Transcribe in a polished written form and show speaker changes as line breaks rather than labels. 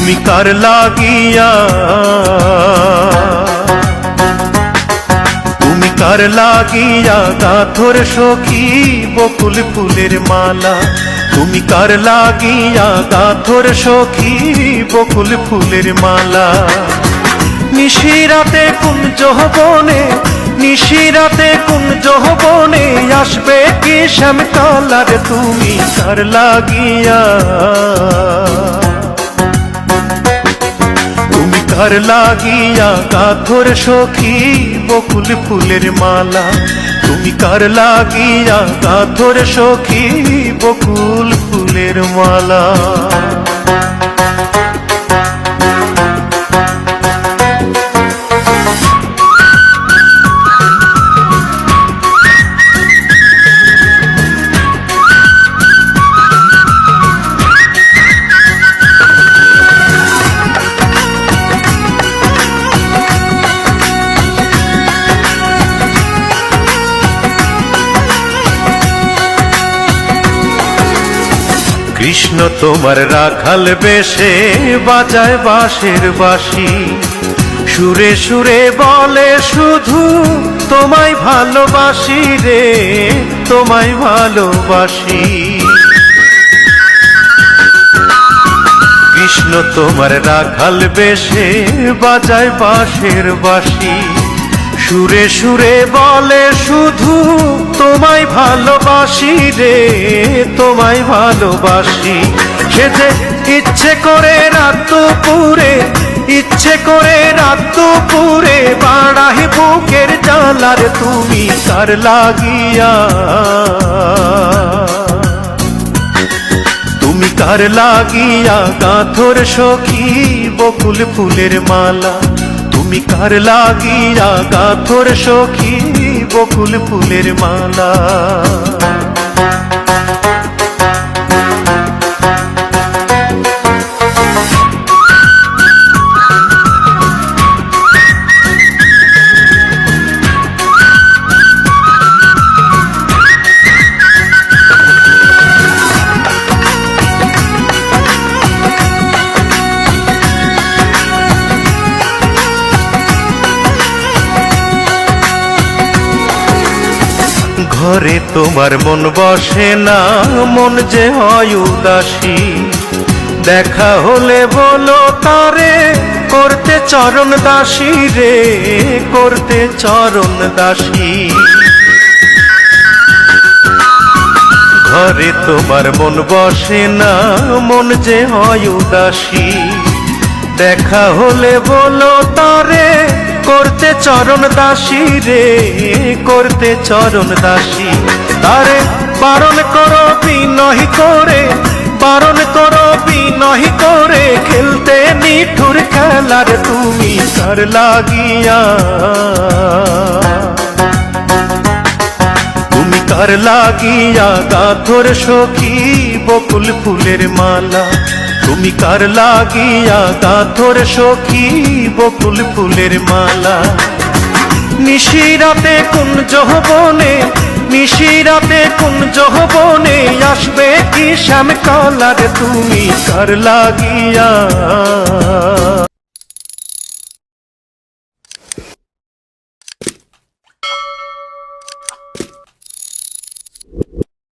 তুমি কার লাগিয়া, তুমি কার লাগিয়া গাথর সখী বকুল ফুলের মালা। তুমি কার লাগিয়া গাথর সখী বকুল ফুলের মালা। নিশিরাতে কুঞ্জ বনে, নিশিরাতে কুঞ্জ বনে আসবে কি শ্যামকালার। তুমি কার লাগিয়া, তুমি কার লাগিয়া গাথর সখী বকুল ফুলের মালা। তুমি কার লাগিয়া গাথর সখী বকুল ফুলের মালা। কৃষ্ণ তোমার রাখাল বেশে বাজায় বাঁশের বাঁশি। সুরে সুরে বলে শুধু তোমায় ভালোবাসি রে, তোমায় ভালোবাসি। কৃষ্ণ তোমার রাখাল বেশে বাজায় বাঁশের বাঁশি। সুরে সুরে বলে শুধু তোমায় ভালোবাসি রে, তোমায় ভালোবাসি। সে যে ইচ্ছে করে রাত দুপুরে, ইচ্ছে করে রাত দুপুরে বাড়াই বুকের জ্বালার। তুমি কার লাগিয়া, তুমি কার লাগিয়া গাথর সখী বকুল ফুলের মালা। তুমি কার লাগিয়া গাথর সখী বকুল ফুলের মালা। ঘরে তোমার মন বসে না, মন যে হয় উদাসী। দেখা হলে বলো তারে করতে চরণ দাসী রে, করতে চরণ দাসী। ঘরে তোমার মন বসে না, মন যে হয় উদাসী। দেখা হলে বলো তারে করতে চরণ দাসী রে, করতে চরণ দাসী। তারে বারণ করো বিনয় করে, বারণ করো বিনয় করে খেলতে নিঠুর খেলার। তুমি কার লাগিয়া, তুমি কার লাগিয়া গাথর সখী বকুল ফুলের মালা। তুমি কার লাগিয়া গাথর সখী বকুল ফুলের মালা। নিশিরাতে কুঞ্জ বনে, নিশিরাতে কুঞ্জ বনে আসবে কি শ্যামকালার। তুমি কার লাগিয়া।